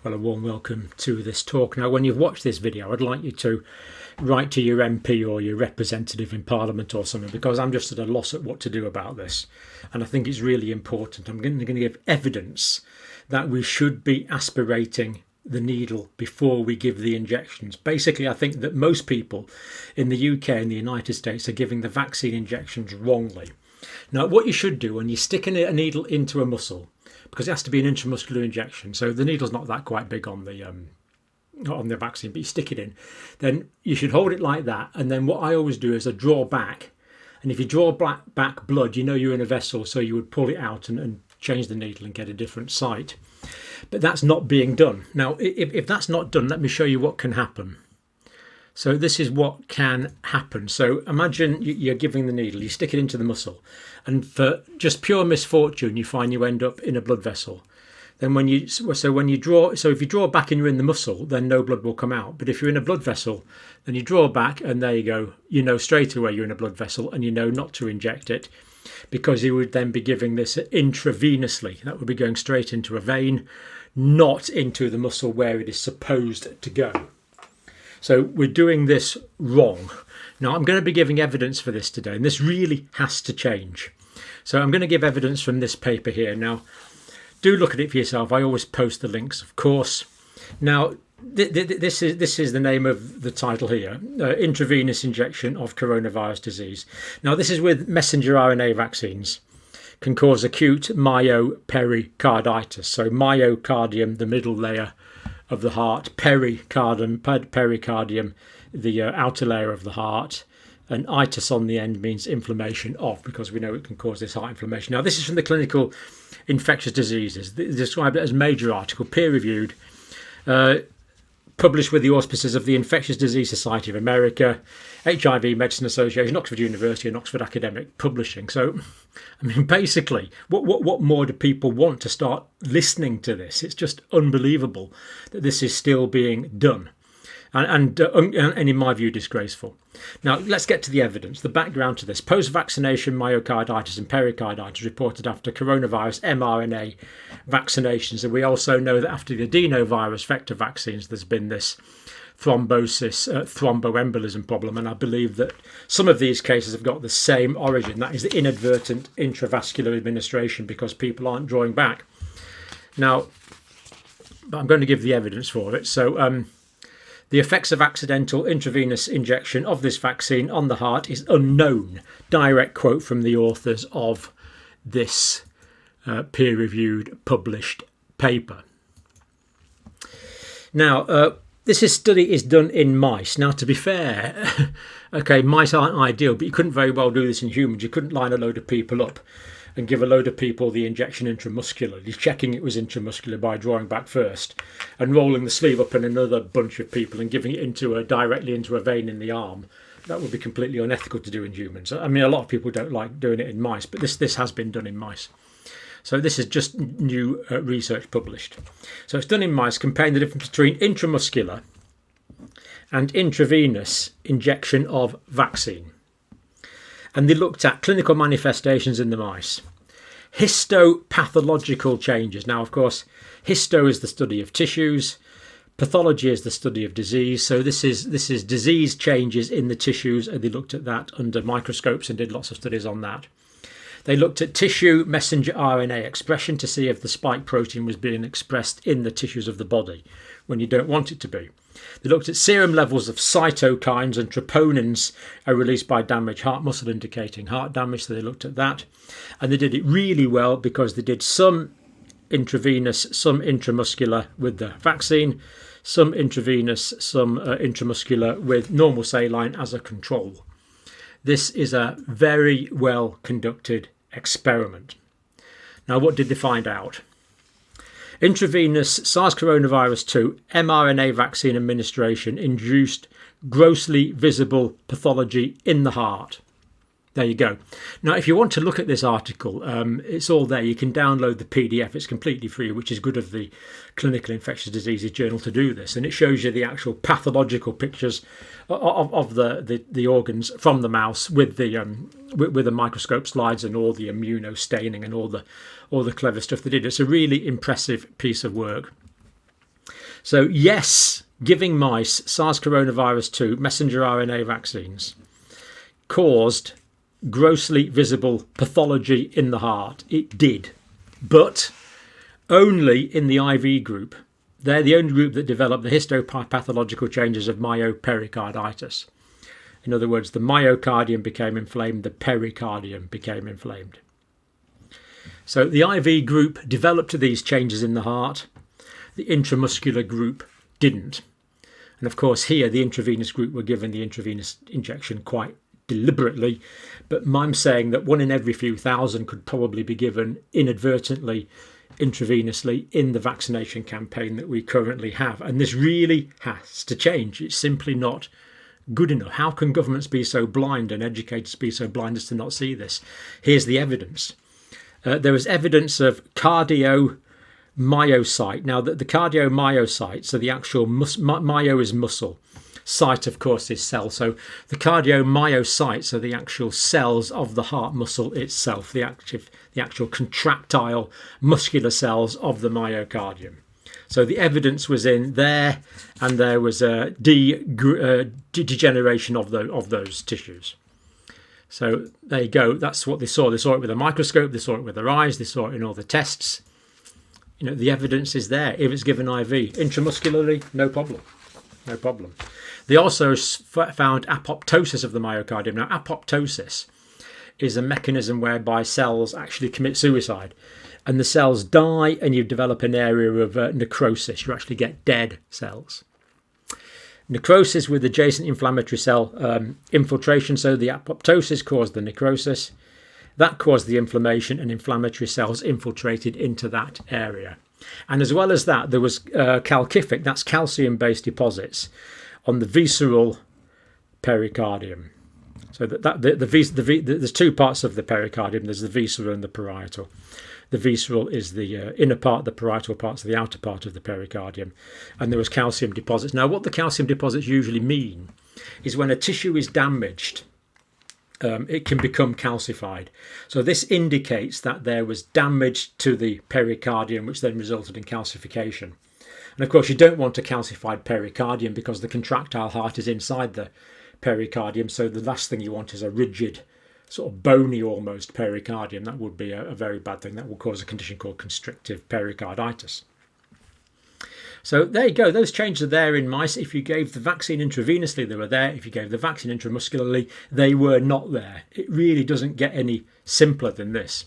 Well, a warm welcome to this talk. Now, when you've watched this video, I'd like you to write to your MP or your representative in Parliament or something, because I'm just at a loss at what to do about this. And I think it's really important. I'm going to give evidence that we should be aspirating the needle before we give the injections. Basically, I think that most people in the UK and the United States are giving the vaccine injections wrongly. Now, what you should do when you're sticking a needle into a muscle, because it has to be an intramuscular injection, so the needle's not that quite big on the vaccine, but you stick it in, then you should hold it like that. And then what I always do is I draw back, and if you draw back blood, you know you're in a vessel, so you would pull it out and change the needle and get a different site. But that's not being done. Now, if that's not done, let me show you what can happen. So this is what can happen. So imagine you're giving the needle, you stick it into the muscle, and for just pure misfortune, you find you end up in a blood vessel. Then if you draw back and you're in the muscle, then no blood will come out. But if you're in a blood vessel, then you draw back and there you go. You know straight away you're in a blood vessel and you know not to inject it, because you would then be giving this intravenously. That would be going straight into a vein, not into the muscle where it is supposed to go. So we're doing this wrong. Now, I'm going to be giving evidence for this today, and this really has to change. So I'm going to give evidence from this paper here. Now, do look at it for yourself. I always post the links, of course. Now, this is the name of the title here, Intravenous Injection of Coronavirus Disease. Now, this is with messenger RNA vaccines. Can cause acute myopericarditis. So myocardium, the middle layer of the heart, pericardium, the outer layer of the heart, and itis on the end means inflammation of, because we know it can cause this heart inflammation. Now, this is from the Clinical Infectious Diseases. They describe it as major article, peer-reviewed, published with the auspices of the Infectious Disease Society of America, HIV Medicine Association, Oxford University, and Oxford Academic Publishing. So, I mean, basically, what more do people want to start listening to this? It's just unbelievable that this is still being done. And in my view, disgraceful. Now, let's get to the evidence, the background to this. Post-vaccination myocarditis and pericarditis reported after coronavirus mRNA vaccinations. And we also know that after the adenovirus vector vaccines, there's been this thrombosis, thromboembolism problem. And I believe that some of these cases have got the same origin. That is the inadvertent intravascular administration, because people aren't drawing back. Now, I'm going to give the evidence for it. So, the effects of accidental intravenous injection of this vaccine on the heart is unknown. Direct quote from the authors of this peer-reviewed published paper. Now, this study is done in mice. Now, to be fair, okay, mice aren't ideal, but you couldn't very well do this in humans. You couldn't line a load of people up and give a load of people the injection intramuscularly, checking it was intramuscular by drawing back first and rolling the sleeve up in another bunch of people and giving it directly into a vein in the arm. That would be completely unethical to do in humans. I mean, a lot of people don't like doing it in mice, but this has been done in mice. So this is just new research published. So it's done in mice, comparing the difference between intramuscular and intravenous injection of vaccine. And they looked at clinical manifestations in the mice. Histopathological changes. Now, of course, histo is the study of tissues. Pathology is the study of disease. So this is disease changes in the tissues, and they looked at that under microscopes and did lots of studies on that. They looked at tissue messenger RNA expression to see if the spike protein was being expressed in the tissues of the body when you don't want it to be. They looked at serum levels of cytokines, and troponins are released by damaged heart muscle, indicating heart damage. So they looked at that, and they did it really well, because they did some intravenous, some intramuscular with the vaccine, some intravenous, some intramuscular with normal saline as a control. This is a very well conducted experiment. Now, what did they find out? Intravenous SARS coronavirus 2 mRNA vaccine administration induced grossly visible pathology in the heart. There you go. Now, if you want to look at this article, it's all there. You can download the PDF. It's completely free, which is good of the Clinical Infectious Diseases Journal to do this. And it shows you the actual pathological pictures of the organs from the mouse with the microscope slides and all the immunostaining and all the clever stuff they did. It's a really impressive piece of work. So yes, giving mice SARS coronavirus 2 messenger RNA vaccines caused grossly visible pathology in the heart. It did, but only in the IV group. They're the only group that developed the histopathological changes of myopericarditis. In other words, the myocardium became inflamed, the pericardium became inflamed. So the IV group developed these changes in the heart. The intramuscular group didn't. And of course here the intravenous group were given the intravenous injection quite deliberately, but I'm saying that 1 in every few thousand could probably be given inadvertently intravenously in the vaccination campaign that we currently have. And this really has to change. It's simply not good enough. How can governments be so blind and educators be so blind as to not see this? Here's the evidence. There was evidence of cardiomyocyte. Now, the cardiomyocyte, so the actual myo is muscle. Cyte, of course, is cell. So the cardiomyocytes are the actual cells of the heart muscle itself, the actual contractile muscular cells of the myocardium. So the evidence was in there, and there was a degeneration of those tissues. So there you go. That's what they saw. They saw it with a microscope. They saw it with their eyes. They saw it in all the tests. You know, the evidence is there. If it's given IV, intramuscularly, no problem. No problem. They also found apoptosis of the myocardium. Now, apoptosis is a mechanism whereby cells actually commit suicide. And the cells die, and you develop an area of necrosis. You actually get dead cells. Necrosis with adjacent inflammatory cell infiltration. So the apoptosis caused the necrosis. That caused the inflammation, and inflammatory cells infiltrated into that area. And as well as that, there was calcific, that's calcium-based deposits, on the visceral pericardium. So there's two parts of the pericardium. There's the visceral and the parietal. The visceral is the inner part, the parietal part's the outer part of the pericardium. And there was calcium deposits. Now, what the calcium deposits usually mean is when a tissue is damaged, it can become calcified. So this indicates that there was damage to the pericardium, which then resulted in calcification. And of course, you don't want a calcified pericardium because the contractile heart is inside the pericardium. So the last thing you want is a rigid, sort of bony almost pericardium. That would be a very bad thing. That will cause a condition called constrictive pericarditis. So there you go. Those changes are there in mice. If you gave the vaccine intravenously, they were there. If you gave the vaccine intramuscularly, they were not there. It really doesn't get any simpler than this.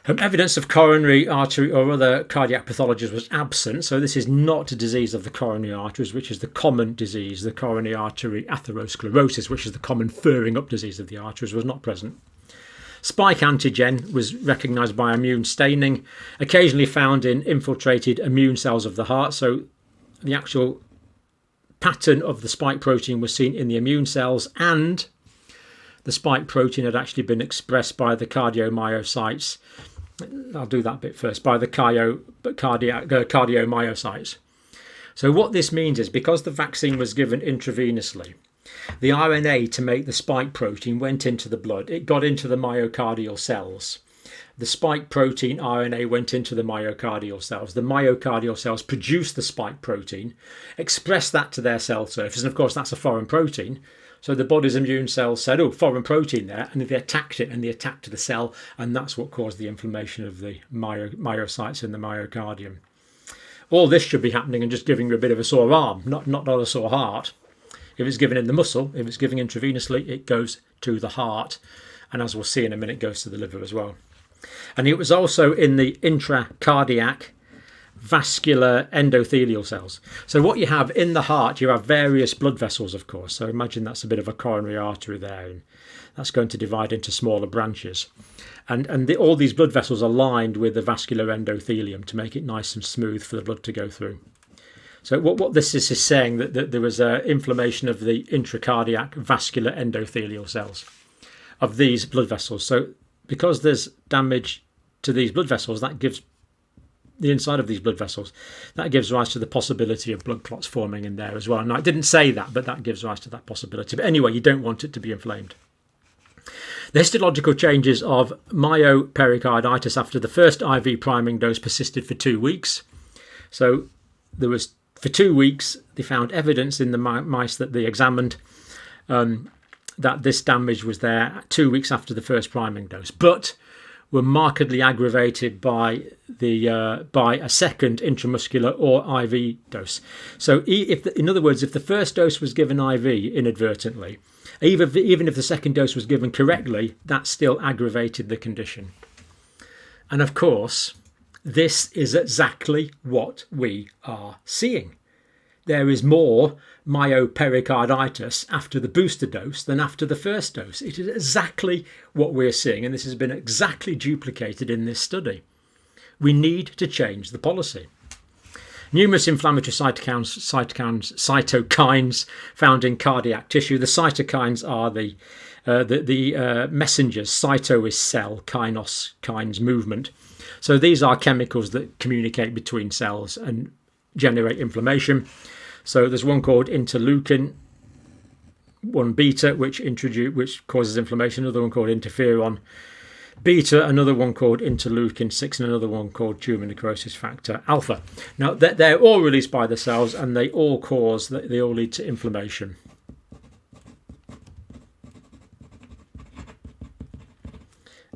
Evidence of coronary artery or other cardiac pathologies was absent. So this is not a disease of the coronary arteries, which is the common disease. The coronary artery atherosclerosis, which is the common furring up disease of the arteries, was not present. Spike antigen was recognised by immune staining, occasionally found in infiltrated immune cells of the heart. So the actual pattern of the spike protein was seen in the immune cells, and the spike protein had actually been expressed by the cardiomyocytes. I'll do that bit first, by the cardiomyocytes. So what this means is, because the vaccine was given intravenously, the RNA to make the spike protein went into the blood. It got into the myocardial cells. The spike protein RNA went into the myocardial cells. The myocardial cells produced the spike protein, expressed that to their cell surface, and of course that's a foreign protein. So the body's immune cells said, oh, foreign protein there, and they attacked it, and they attacked the cell, and that's what caused the inflammation of the myocytes in the myocardium. All this should be happening and just giving you a bit of a sore arm, not a sore heart. If it's given in the muscle, if it's given intravenously, it goes to the heart, and as we'll see in a minute, it goes to the liver as well. And it was also in the intracardiac vascular endothelial cells. So what you have in the heart, you have various blood vessels, of course. So imagine that's a bit of a coronary artery there, and that's going to divide into smaller branches. And all these blood vessels are lined with the vascular endothelium to make it nice and smooth for the blood to go through. So what this is saying that there was inflammation of the intracardiac vascular endothelial cells of these blood vessels. So because there's damage to these blood vessels, that gives the inside of these blood vessels, that gives rise to the possibility of blood clots forming in there as well. And I didn't say that, but that gives rise to that possibility. But anyway, you don't want it to be inflamed. The histological changes of myopericarditis after the first IV priming dose persisted for 2 weeks. So there was, for 2 weeks, they found evidence in the mice that they examined that this damage was there 2 weeks after the first priming dose, but were markedly aggravated by a second intramuscular or IV dose. So in other words, if the first dose was given IV inadvertently, even if the second dose was given correctly, that still aggravated the condition. And of course, this is exactly what we are seeing. There is more myopericarditis after the booster dose than after the first dose. It is exactly what we're seeing, and this has been exactly duplicated in this study. We need to change the policy. Numerous inflammatory cytokines found in cardiac tissue. The cytokines are the messengers. Cyto is cell, kines movement. So these are chemicals that communicate between cells and generate inflammation. So there's one called interleukin 1 beta, which causes inflammation. Another one called interferon beta. Another one called interleukin 6, and another one called tumor necrosis factor alpha. Now they're all released by the cells, and they all lead to inflammation.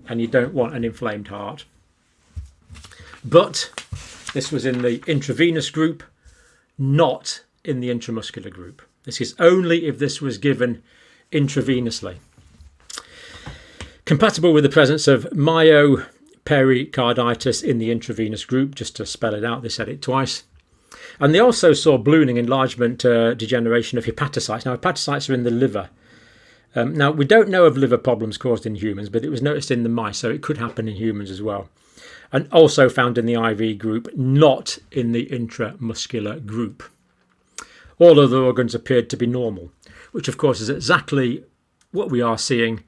And you don't want an inflamed heart. But this was in the intravenous group, not in the intramuscular group. This is only if this was given intravenously. Compatible with the presence of myopericarditis in the intravenous group, just to spell it out, they said it twice. And they also saw ballooning, enlargement, degeneration of hepatocytes. Now, hepatocytes are in the liver. Now, we don't know of liver problems caused in humans, but it was noticed in the mice, so it could happen in humans as well. And also found in the IV group, not in the intramuscular group. All other organs appeared to be normal, which of course is exactly what we are seeing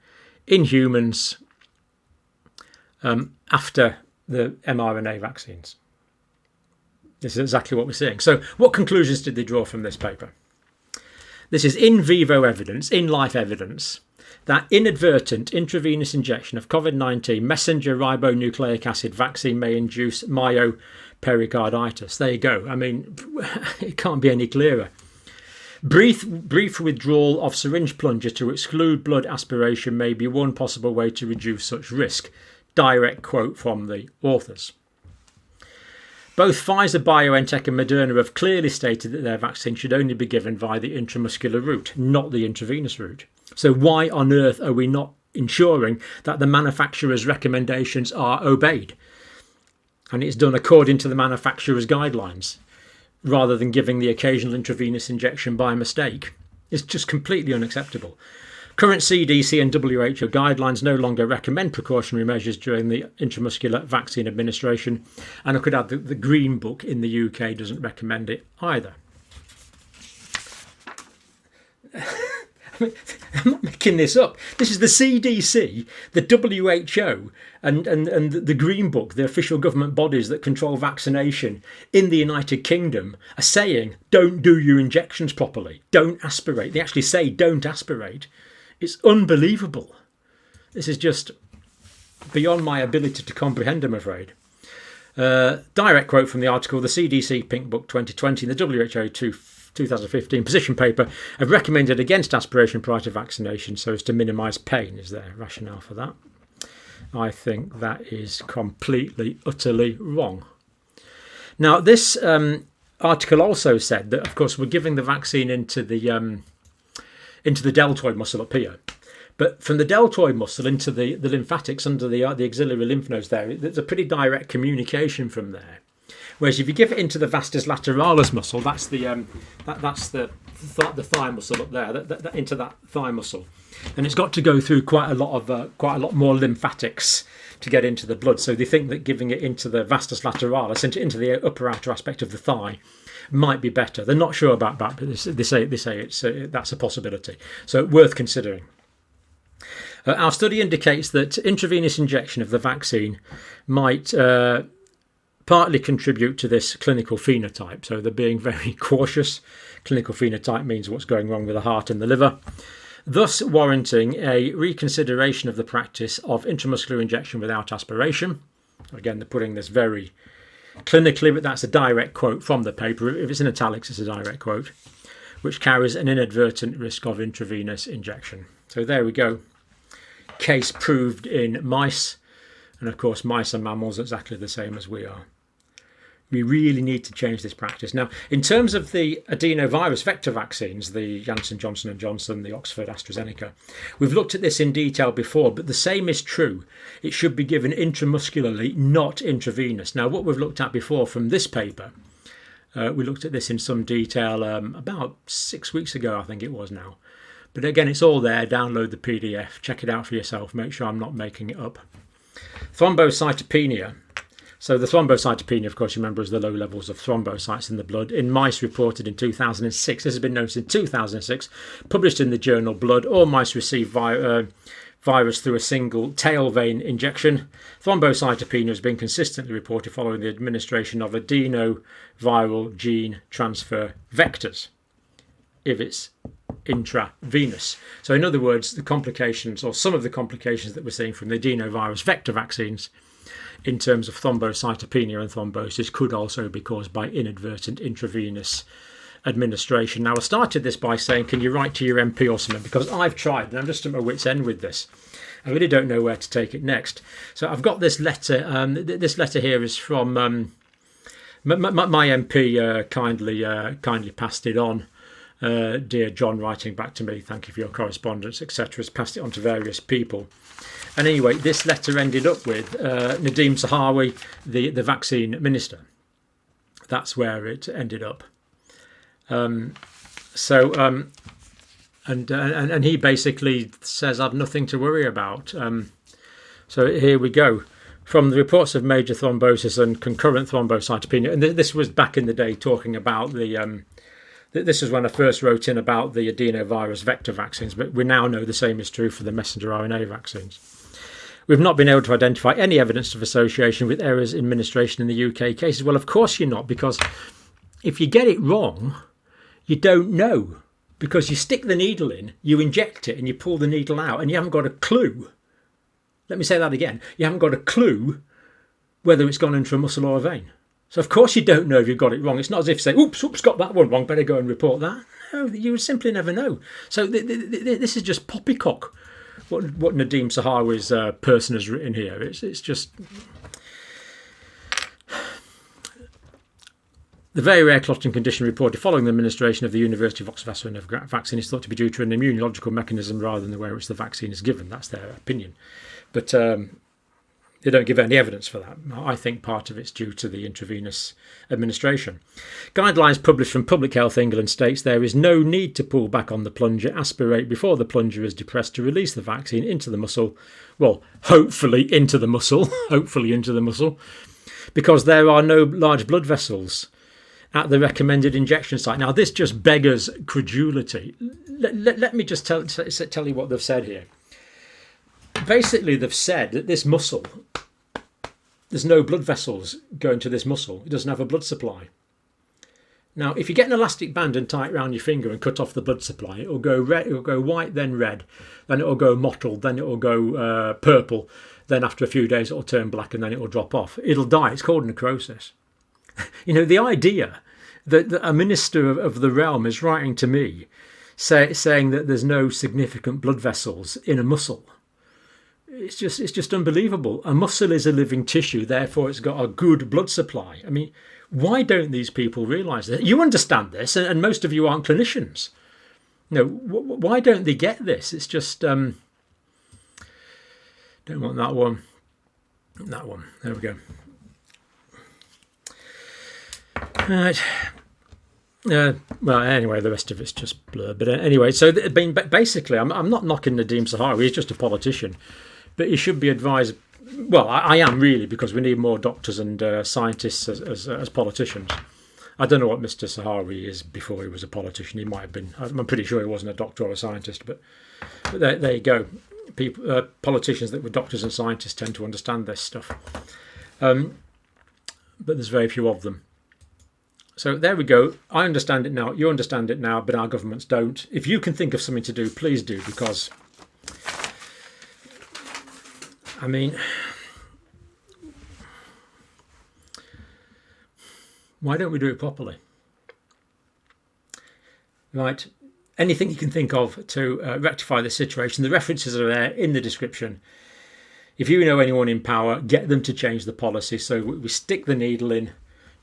in humans after the mRNA vaccines. This is exactly what we're seeing. So what conclusions did they draw from this paper? This is in vivo evidence, in life evidence, that inadvertent intravenous injection of COVID-19 messenger ribonucleic acid vaccine may induce myopericarditis. There you go. I mean, it can't be any clearer. Brief withdrawal of syringe plunger to exclude blood aspiration may be one possible way to reduce such risk. Direct quote from the authors. Both Pfizer, BioNTech and Moderna have clearly stated that their vaccine should only be given via the intramuscular route, not the intravenous route. So why on earth are we not ensuring that the manufacturer's recommendations are obeyed? And it's done according to the manufacturer's guidelines, rather than giving the occasional intravenous injection by mistake. It's just completely unacceptable. Current CDC and WHO guidelines no longer recommend precautionary measures during the intramuscular vaccine administration, and I could add that the Green Book in the UK doesn't recommend it either. I'm not making this up. This is the CDC, the WHO, and the Green Book, the official government bodies that control vaccination in the United Kingdom, are saying, don't do your injections properly. Don't aspirate. They actually say, don't aspirate. It's unbelievable. This is just beyond my ability to comprehend, I'm afraid. Direct quote from the article, the CDC Pink Book 2020 and the WHO 2015 position paper have recommended against aspiration prior to vaccination so as to minimise pain. Is there a rationale for that? I think that is completely, utterly wrong. Now, this article also said that, of course, we're giving the vaccine into the deltoid muscle up here. But from the deltoid muscle into the lymphatics under the axillary lymph nodes there's a pretty direct communication from there. Whereas if you give it into the vastus lateralis muscle, that's the thigh muscle up there, into that thigh muscle, and it's got to go through quite a lot more lymphatics to get into the blood. So they think that giving it into the vastus lateralis, into the upper outer aspect of the thigh, might be better. They're not sure about that, but they say that's a possibility. So worth considering. Our study indicates that intravenous injection of the vaccine might partly contribute to this clinical phenotype. So they're being very cautious. Clinical phenotype means what's going wrong with the heart and the liver, thus warranting a reconsideration of the practice of intramuscular injection without aspiration. Again, they're putting this very clinically, but that's a direct quote from the paper. If it's in italics, it's a direct quote, which carries an inadvertent risk of intravenous injection. So there we go. Case proved in mice. And of course, mice are mammals exactly the same as we are. We really need to change this practice. Now, in terms of the adenovirus vector vaccines, the Janssen, Johnson & Johnson, the Oxford, AstraZeneca, we've looked at this in detail before, but the same is true. It should be given intramuscularly, not intravenous. Now, what we've looked at before from this paper, we looked at this in some detail about 6 weeks ago, I think it was now. But again, it's all there. Download the PDF, check it out for yourself, make sure I'm not making it up. Thrombocytopenia. So the thrombocytopenia, of course, you remember, is the low levels of thrombocytes in the blood. In mice reported in 2006, this has been noticed in 2006, published in the journal Blood. All mice received virus through a single tail vein injection. Thrombocytopenia has been consistently reported following the administration of adenoviral gene transfer vectors, if it's intravenous. So in other words, the complications, or some of the complications that we're seeing from the adenovirus vector vaccines in terms of thrombocytopenia and thrombosis could also be caused by inadvertent intravenous administration. Now, I started this by saying, can you write to your MP or something? Because I've tried, and I'm just at my wit's end with this. I really don't know where to take it next. So I've got this letter. This letter here is from my MP. Kindly passed it on. Dear John, writing back to me, thank you for your correspondence, etc. Has passed it on to various people. And anyway, this letter ended up with Nadeem Zahawi, the vaccine minister. That's where it ended up. And he basically says, I've nothing to worry about. So here we go. From the reports of major thrombosis and concurrent thrombocytopenia, and this was back in the day talking about the... This is when I first wrote in about the adenovirus vector vaccines, but we now know the same is true for the messenger RNA vaccines. We've not been able to identify any evidence of association with errors in administration in the UK cases. Well, of course you're not, because if you get it wrong, you don't know. Because you stick the needle in, you inject it, and you pull the needle out, and you haven't got a clue. Let me say that again. You haven't got a clue whether it's gone into a muscle or a vein. So, of course, you don't know if you've got it wrong. It's not as if you say, oops, got that one wrong, better go and report that. No, you would simply never know. So this is just poppycock, what Nadeem Zahawi's person has written here. It's just... The very rare clotting condition reported following the administration of the University of Oxford AstraZeneca vaccine is thought to be due to an immunological mechanism rather than the way in which the vaccine is given. That's their opinion. But... they don't give any evidence for that. I think part of it's due to the intravenous administration. Guidelines published from Public Health England states there is no need to pull back on the plunger, aspirate before the plunger is depressed to release the vaccine into the muscle. Well, hopefully into the muscle, because there are no large blood vessels at the recommended injection site. Now, this just beggars credulity. Let me just tell you what they've said here. Basically, they've said that this muscle, there's no blood vessels going to this muscle. It doesn't have a blood supply. Now, if you get an elastic band and tie it around your finger and cut off the blood supply, it'll go red, it'll go white, then red, then it'll go mottled, then it'll go purple, then after a few days it'll turn black and then it'll drop off. It'll die. It's called necrosis. You know, the idea that a minister of the realm is writing to me saying that there's no significant blood vessels in a muscle. It's just unbelievable. A muscle is a living tissue, therefore it's got a good blood supply. I mean, why don't these people realise that? You understand this, and most of you aren't clinicians. No, why don't they get this? It's just don't want that one. That one. There we go. Right. Well, anyway, the rest of it's just blur. But anyway, so basically, I'm not knocking Nadeem Zahawi. He's just a politician. But he should be advised. Well, I am really, because we need more doctors and scientists as politicians. I don't know what Mr. Zahawi is before he was a politician. He might have been. I'm pretty sure he wasn't a doctor or a scientist. But there you go. People, politicians that were doctors and scientists tend to understand this stuff. But there's very few of them. So there we go. I understand it now. You understand it now, but our governments don't. If you can think of something to do, please do, because, I mean, Why don't we do it properly? Right. Anything you can think of to rectify the situation. The references are there in the description. If you know anyone in power, get them to change the policy. So we stick the needle in,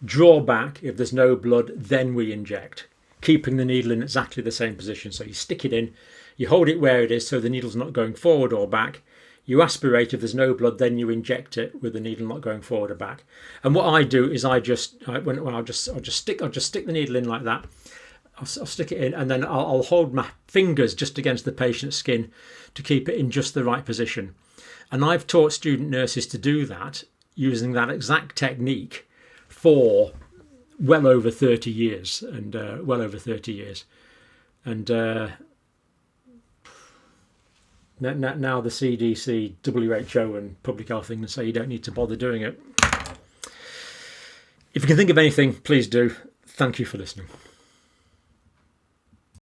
draw back. If there's no blood, then we inject, keeping the needle in exactly the same position. So you stick it in, you hold it where it is so the needle's not going forward or back. You aspirate. If there's no blood, then you inject it with the needle not going forward or back. And what I do is I'll just stick the needle in like that. I'll stick it in, and then I'll hold my fingers just against the patient's skin to keep it in just the right position. And I've taught student nurses to do that using that exact technique for well over 30 years. And now the CDC, WHO and Public Health England say you don't need to bother doing it. If you can think of anything, please do. Thank you for listening.